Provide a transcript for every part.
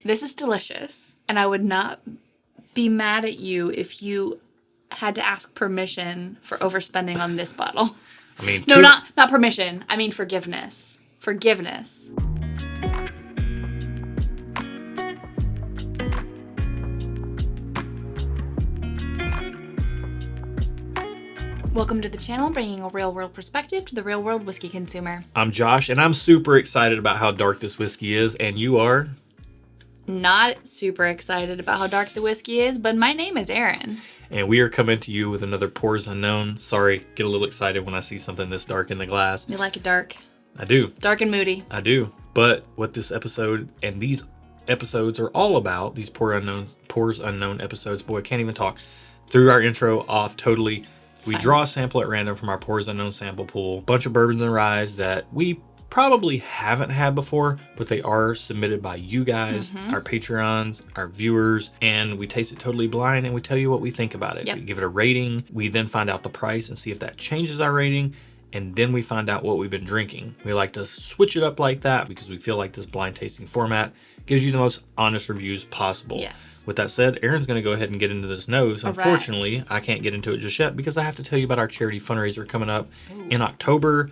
This is delicious, and I would not be mad at you if you had to ask permission for overspending on this bottle. I mean, no, not permission. I mean forgiveness. Forgiveness. Welcome to the channel, bringing a real-world perspective to the real-world whiskey consumer. I'm Josh, and I'm super excited about how dark this whiskey is, and you are? Not super excited about how dark the whiskey is, but my name is Erin. And we are coming to you with another Pours Unknown. Sorry, get a little excited when I see something this dark in the glass. You like it dark? I do. Dark and moody. I do. But what this episode and these episodes are all about, these Pours Unknown episodes, boy, I can't even talk. Threw our intro off totally. We draw a sample at random from our Pours Unknown sample pool. Bunch of bourbons and ryes that we probably haven't had before, but they are submitted by you guys, our Patreons, our viewers, and we taste it totally blind and we tell you what we think about it. Yep. We give it a rating. We then find out the price and see if that changes our rating. And then we find out what we've been drinking. We like to switch it up like that because we feel like this blind tasting format gives you the most honest reviews possible. Yes. With that said, Erin's going to go ahead and get into this nose. All right. Unfortunately, I can't get into it just yet because I have to tell you about our charity fundraiser coming up in October.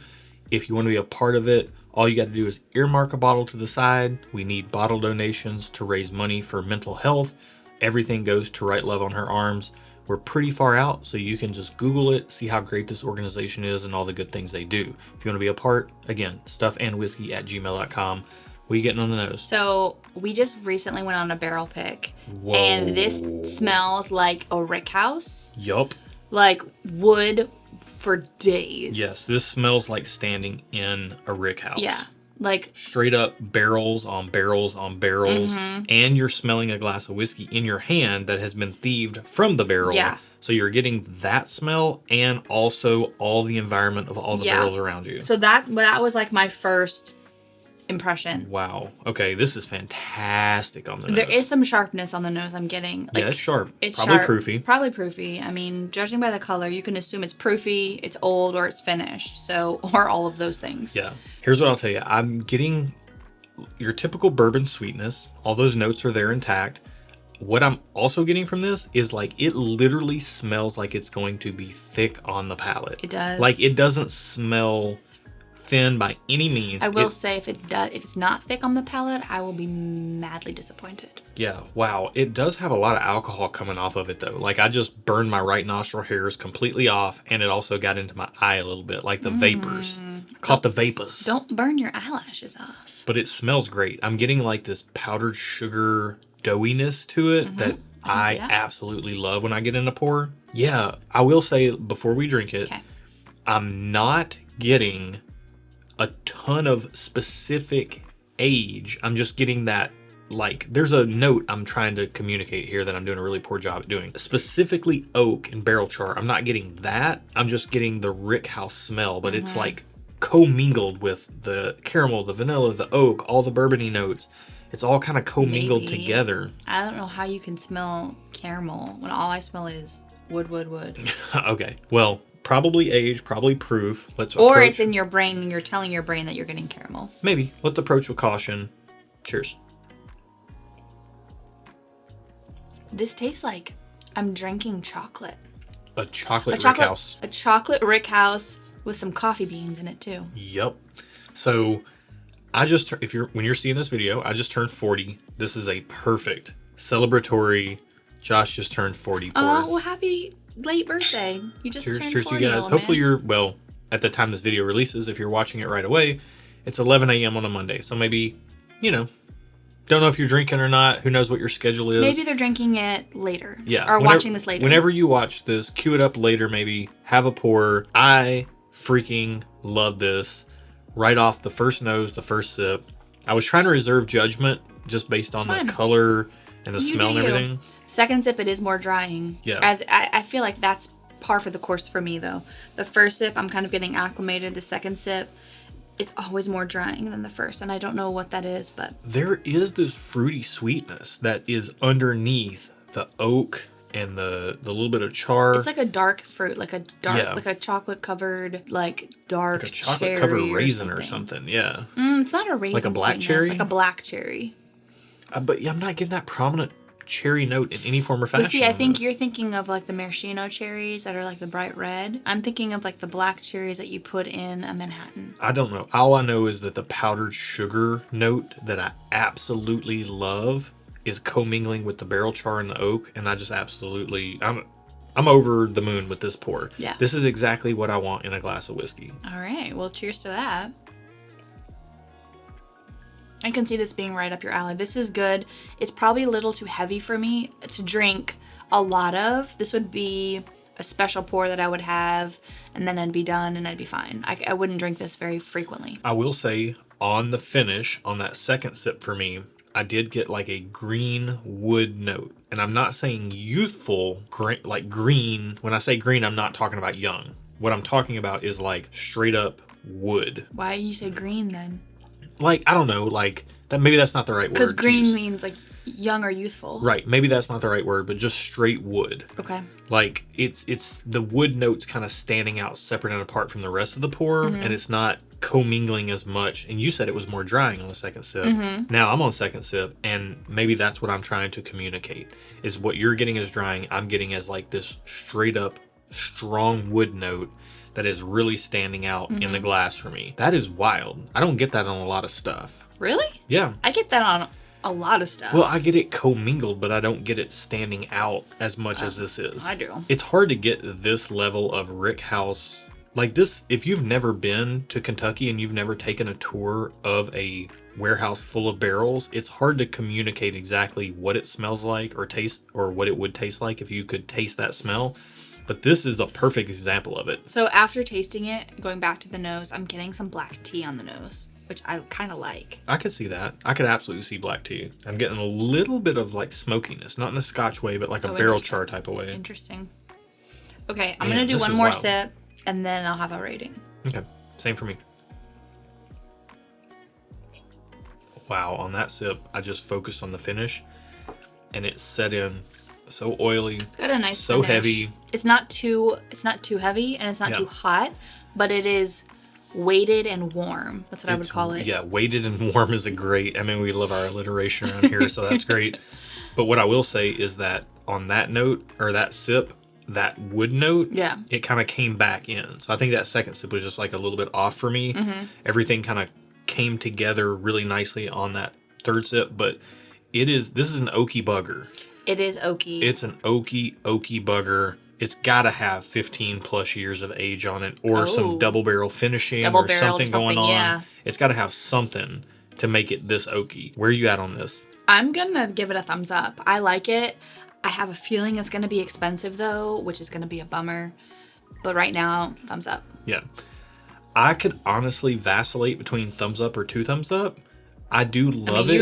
If you want to be a part of it, all you got to do is earmark a bottle to the side. We need bottle donations to raise money for mental health. Everything goes to Right Love on Her Arms. We're pretty far out, so you can just Google it, see how great this organization is and all the good things they do. If you want to be a part, again, stuffandwhiskey@gmail.com. What are you getting on the nose? So we just recently went on a barrel pick. Whoa. And this smells like a rick house. Yup. Like wood for days. Yes, this smells like standing in a rick house. Yeah. Like straight up barrels on barrels on barrels. And you're smelling a glass of whiskey in your hand that has been thieved from the barrel. Yeah. So you're getting that smell and also all the environment of all the barrels around you. So that was like my first impression. Wow. Okay, this is fantastic on the nose. There is some sharpness on the nose I'm getting. Like, yeah, it's sharp. It's probably sharp. Proofy. Probably proofy. I mean, judging by the color, you can assume it's proofy, it's old, or it's finished. So, or all of those things. Yeah. Here's what I'll tell you. I'm getting your typical bourbon sweetness. All those notes are there intact. What I'm also getting from this is like it literally smells like it's going to be thick on the palate. It does. Like it doesn't smell thin by any means. I will say if it's not thick on the palate, I will be madly disappointed. Yeah, wow. It does have a lot of alcohol coming off of it though. Like I just burned my right nostril hairs completely off and it also got into my eye a little bit, like the vapors. Caught the vapors. Don't burn your eyelashes off. But it smells great. I'm getting like this powdered sugar doughiness to it that I absolutely love when I get in a pour. Yeah, I will say before we drink it, I'm not getting a ton of specific age. I'm just getting that, like, there's a note I'm trying to communicate here that I'm doing a really poor job at doing. Specifically oak and barrel char. I'm not getting that. I'm just getting the rick house smell, but it's like commingled with the caramel, the vanilla, the oak, all the bourbony notes. It's all kind of commingled together. I don't know how you can smell caramel when all I smell is wood. Okay, well, probably age, probably proof. Or it's in your brain and you're telling your brain that you're getting caramel. Maybe. Let's approach with caution. Cheers. This tastes like I'm drinking chocolate. A chocolate rick house. A chocolate rick house with some coffee beans in it too. Yep. So when you're seeing this video, I just turned 40. This is a perfect celebratory Josh just turned 40 pour. Oh, well, happy late birthday. You just turned 40. Cheers to you guys. Hopefully at the time this video releases, if you're watching it right away, it's 11 a.m. on a Monday. So maybe, don't know if you're drinking or not. Who knows what your schedule is. Maybe they're drinking it later. Yeah. Or watching this later. Whenever you watch this, cue it up later maybe. Have a pour. I freaking love this. Right off the first nose, the first sip. I was trying to reserve judgment just based on the color and the smell and everything. Second sip, it is more drying. Yeah. As I feel like that's par for the course for me, though. The first sip, I'm kind of getting acclimated. The second sip, it's always more drying than the first, and I don't know what that is, but there is this fruity sweetness that is underneath the oak and the little bit of char. It's like a dark fruit, like a chocolate covered, dark like a chocolate cherry covered raisin or something. Yeah. It's not a raisin. Like a black sweetness, cherry. Like a black cherry. But yeah, I'm not getting that prominent cherry note in any form or fashion. But see, I think you're thinking of like the maraschino cherries that are like the bright red. I'm thinking of like the black cherries that you put in a Manhattan. I don't know. All I know is that the powdered sugar note that I absolutely love is commingling with the barrel char and the oak, and I just absolutely, I'm over the moon with this pour. Yeah. This is exactly what I want in a glass of whiskey. All right. Well, cheers to that. I can see this being right up your alley. This is good. It's probably a little too heavy for me to drink a lot of. This would be a special pour that I would have, and then I'd be done and I'd be fine. I wouldn't drink this very frequently. I will say, on the finish, on that second sip for me, I did get like a green wood note. And I'm not saying youthful, like green. When I say green, I'm not talking about young. What I'm talking about is like straight up wood. Why you say green then? Like, I don't know, like, that. Maybe that's not the right word. Because green means like young or youthful. Right. Maybe that's not the right word, but just straight wood. Okay. Like, it's the wood notes kind of standing out separate and apart from the rest of the pour, and it's not commingling as much. And you said it was more drying on the second sip. Now I'm on second sip, and maybe that's what I'm trying to communicate, is what you're getting as drying, I'm getting as like this straight up strong wood note that is really standing out in the glass for me. That is wild. I don't get that on a lot of stuff. Really? Yeah. I get that on a lot of stuff. Well, I get it commingled, but I don't get it standing out as much as this is. I do. It's hard to get this level of rick house. Like this, if you've never been to Kentucky and you've never taken a tour of a warehouse full of barrels, it's hard to communicate exactly what it smells like or taste, or what it would taste like if you could taste that smell. But this is the perfect example of it. So after tasting it, going back to the nose, I'm getting some black tea on the nose, which I kind of like. I could see that. I could absolutely see black tea. I'm getting a little bit of like smokiness, not in a Scotch way, but like a barrel char type of way. Interesting. Okay, I'm going to do one more sip, and then I'll have a rating. Okay, same for me. Wow, on that sip, I just focused on the finish, and it set in so oily. It's got a nice so finish. Heavy. It's not too heavy, and it's not too hot, but it is weighted and warm. That's what I would call it. Yeah, weighted and warm is a great. I mean, we love our alliteration around here, so that's great. But what I will say is that on that note, or that sip, that wood note, it kind of came back in. So I think that second sip was just like a little bit off for me. Everything kind of came together really nicely on that third sip, but this is an oaky bugger. It is oaky. It's an oaky bugger. It's got to have 15 plus years of age on it, or some double barrel finishing, or something going on. Yeah. It's got to have something to make it this oaky. Where are you at on this? I'm going to give it a thumbs up. I like it. I have a feeling it's going to be expensive though, which is going to be a bummer. But right now, thumbs up. Yeah. I could honestly vacillate between thumbs up or 2 thumbs up. I do love it.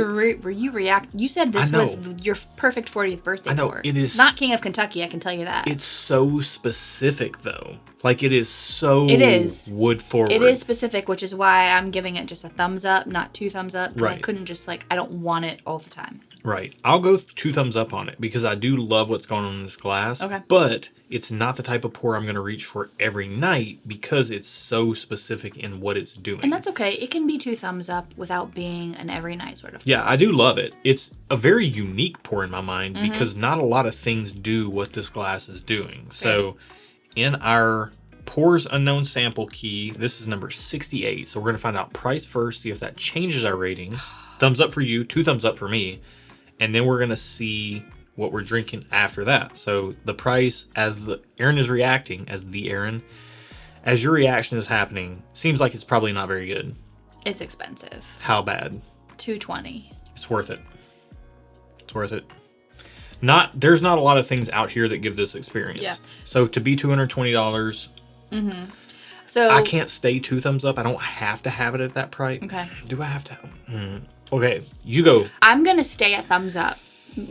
You said this was your perfect 40th birthday pour. It is not King of Kentucky, I can tell you that. It's so specific though. Like it is wood forward. It is specific, which is why I'm giving it just a thumbs up, not 2 thumbs up. Right. I couldn't just I don't want it all the time. Right. I'll go 2 thumbs up on it because I do love what's going on in this glass. Okay. But it's not the type of pour I'm going to reach for every night because it's so specific in what it's doing. And that's okay. It can be 2 thumbs up without being an every night sort of pour. Yeah, I do love it. It's a very unique pour in my mind because not a lot of things do what this glass is doing. So in our Pours Unknown sample key, this is number 68. So we're going to find out price first, see if that changes our ratings. Thumbs up for you, 2 thumbs up for me. And then we're going to see what we're drinking after that. So the price, as Aaron is reacting, as your reaction is happening, seems like it's probably not very good. It's expensive. How bad? $220. It's worth it. It's worth it. There's not a lot of things out here that give this experience. Yeah. So to be $220, so I can't stay 2 thumbs up. I don't have to have it at that price. Okay. Do I have to? Okay, you go. I'm going to stay at thumbs up.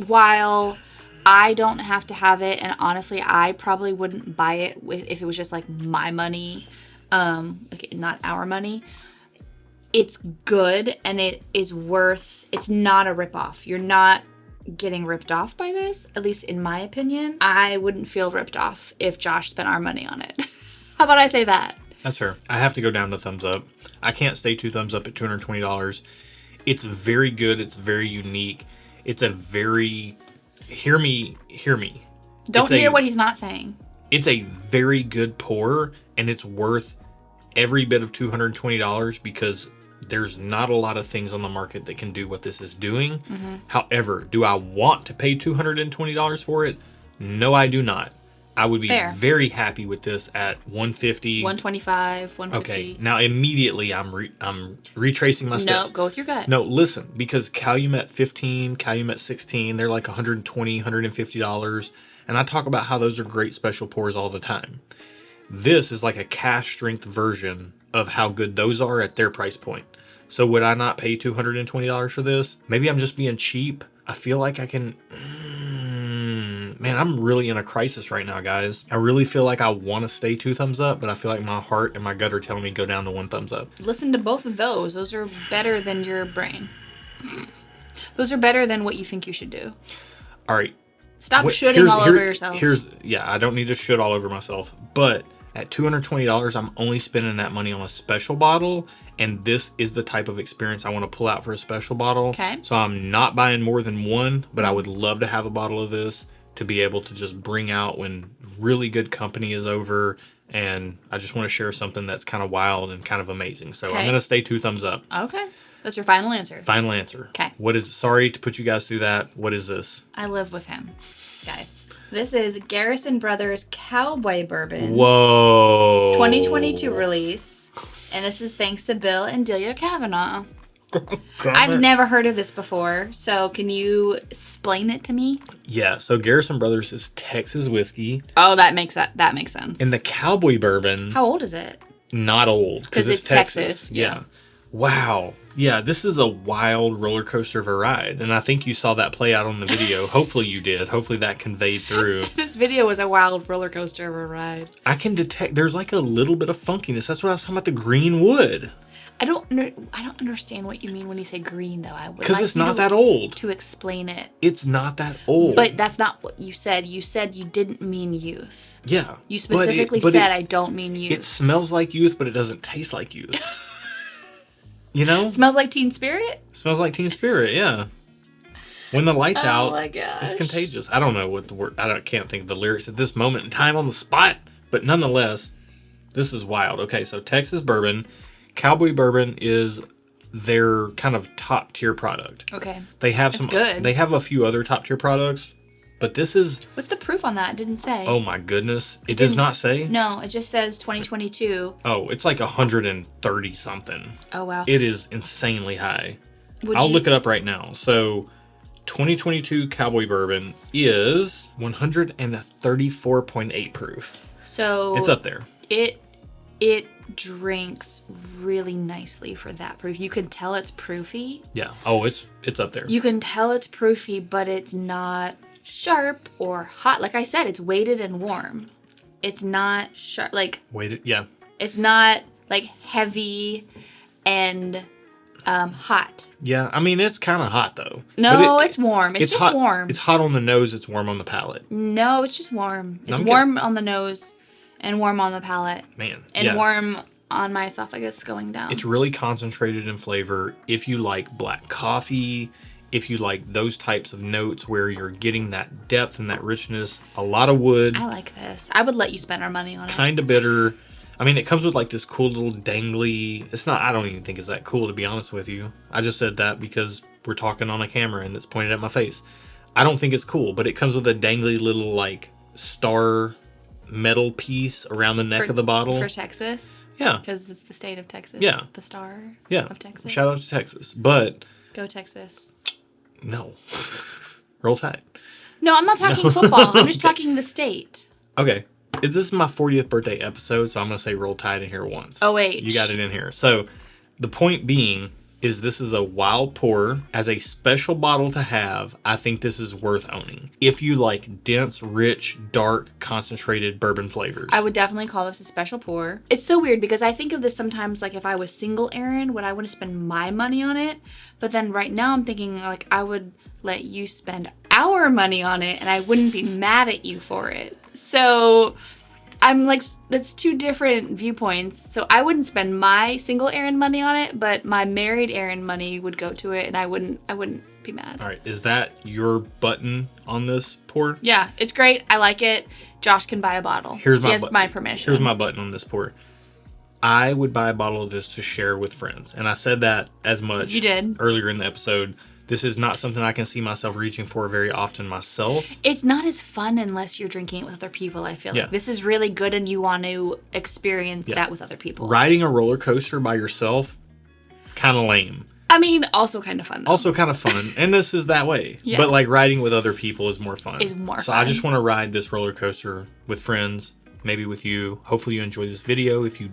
While I don't have to have it, and honestly, I probably wouldn't buy it if it was just like my money, not our money. It's good, and it's not a ripoff. You're not getting ripped off by this, at least in my opinion. I wouldn't feel ripped off if Josh spent our money on it. How about I say that? That's fair. I have to go down to thumbs up. I can't stay 2 thumbs up at $220. It's very good. It's very unique. It's a very, hear me. Don't hear what he's not saying. It's a very good pour, and it's worth every bit of $220 because there's not a lot of things on the market that can do what this is doing. Mm-hmm. However, do I want to pay $220 for it? No, I do not. I would be very happy with this at $150, $125, $150. Okay, now immediately I'm retracing my steps. No, go with your gut. No, listen, because Calumet 15, Calumet 16, they're like $120, $150, and I talk about how those are great special pours all the time. This is like a cash strength version of how good those are at their price point. So would I not pay $220 for this? Maybe I'm just being cheap. I feel like I can... Man, I'm really in a crisis right now, guys. I really feel like I want to stay 2 thumbs up, but I feel like my heart and my gut are telling me to go down to 1 thumbs up. Listen to both of those. Those are better than your brain. Those are better than what you think you should do. All right. Stop shooting all over yourself. I don't need to shoot all over myself, but at $220, I'm only spending that money on a special bottle, and this is the type of experience I want to pull out for a special bottle. Okay. So I'm not buying more than 1, but I would love to have a bottle of this to be able to just bring out when really good company is over, and I just want to share something that's kind of wild and kind of amazing. So I'm going to stay 2 thumbs up. Okay. That's your final answer. Final answer. Okay. Sorry to put you guys through that. What is this? I live with him, guys. This is Garrison Brothers Cowboy Bourbon. Whoa. 2022 release. And this is thanks to Bill and Delia Kavanaugh. I've never heard of this before, so can you explain it to me? Yeah, so Garrison Brothers is Texas whiskey. Oh, that makes sense. And the Cowboy Bourbon... How old is it? Not old, because it's Texas. Yeah. Wow. Yeah, this is a wild roller coaster of a ride, and I think you saw that play out on the video. Hopefully you did. Hopefully that conveyed through. This video was a wild roller coaster of a ride. I can detect... There's like a little bit of funkiness. That's what I was talking about, the green wood. I don't understand what you mean when you say green, though. I would because it's not that old. To explain it. It's not that old. But that's not what you said. You said you didn't mean youth. Yeah. You specifically said I don't mean youth. It smells like youth, but it doesn't taste like youth. You know? Smells like Teen Spirit? Smells like Teen Spirit, yeah. When the light's out, my gosh. It's contagious. I don't know what the word... can't think of the lyrics at this moment in time on the spot. But nonetheless, this is wild. Okay, so Texas Bourbon... Cowboy Bourbon is their kind of top tier product. Okay. They have That's good. They have a few other top tier products, but this is... What's the proof on that? It didn't say. Oh my goodness. It does not say? No, it just says 2022. Oh, it's like 130 something. Oh wow. It is insanely high. I'll look it up right now. So 2022 Cowboy Bourbon is 134.8 proof. So it's up there. It drinks really nicely for that proof. You can tell it's proofy. Yeah. Oh, it's up there. You can tell it's proofy, but it's not sharp or hot. Like I said, it's weighted and warm. It's not sharp. Like weighted. Yeah. It's not like heavy and hot. Yeah, I mean it's kind of hot though. No, it's warm. It's just hot, warm. It's hot on the nose. It's warm on the palate. No, it's just warm. It's warm on the nose. And warm on the palate. Man. And warm on my esophagus going down. It's really concentrated in flavor. If you like black coffee, if you like those types of notes where you're getting that depth and that richness, a lot of wood. I like this. I would let you spend our money on it. Kind of bitter. I mean, it comes with like this cool little dangly... It's not... I don't even think it's that cool, to be honest with you. I just said that because we're talking on a camera and it's pointed at my face. I don't think it's cool, but it comes with a dangly little like star... metal piece around the neck of the bottle. For Texas? Yeah. Because it's the state of Texas. Yeah. The star of Texas. Shout out to Texas. But... Go Texas. No. Roll Tide. No, I'm not talking football. I'm just talking the state. Okay. This is my 40th birthday episode, so I'm going to say Roll Tide in here once. Oh, wait. You got it in here. So, the point being... is this is a wild pour. As a special bottle to have, I think this is worth owning. If you like dense, rich, dark, concentrated bourbon flavors. I would definitely call this a special pour. It's so weird because I think of this sometimes like if I was single, Aaron, would I want to spend my money on it? But then right now I'm thinking like I would let you spend our money on it and I wouldn't be mad at you for it. So... I'm like, that's two different viewpoints. So I wouldn't spend my single Aaron money on it, but my married Aaron money would go to it, and I wouldn't be mad. All right. Is that your button on this pour? Yeah, it's great. I like it. Josh can buy a bottle. He has my permission. Here's my button on this pour. I would buy a bottle of this to share with friends. And I said that as much you did earlier in the episode. This is not something I can see myself reaching for very often myself. It's not as fun unless you're drinking it with other people, I feel like. This is really good and you want to experience that with other people. Riding a roller coaster by yourself, kind of lame. I mean, also kind of fun, though. Also kind of fun. And this is that way. Yeah. But like riding with other people is more fun. So I just want to ride this roller coaster with friends. Maybe with you. Hopefully you enjoyed this video. If you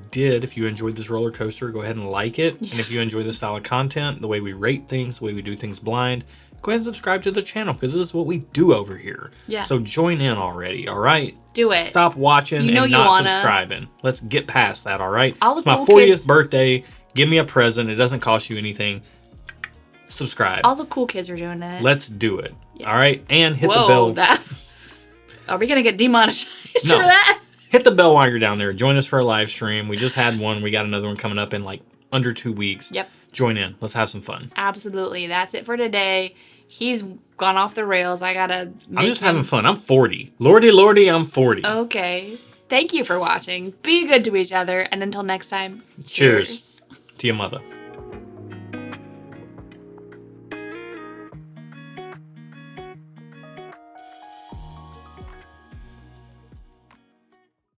enjoyed this roller coaster, go ahead and like it. Yeah. And if you enjoy this style of content, the way we rate things, the way we do things blind, go ahead and subscribe to the channel because this is what we do over here. Yeah. So join in already, all right? Do it. Stop watching and not subscribing. Let's get past that, all right? It's my 40th birthday. Give me a present. It doesn't cost you anything. Subscribe. All the cool kids are doing it. Let's do it. Yeah. All right? And hit the bell. Are we going to get demonetized for that? Hit the bell while you're down there. Join us for a live stream. We just had one. We got another one coming up in like under 2 weeks. Yep. Join in. Let's have some fun. Absolutely. That's it for today. He's gone off the rails. I gotta I'm just having fun. I'm 40. Lordy, I'm 40. Okay. Thank you for watching. Be good to each other. And until next time, cheers to your mother.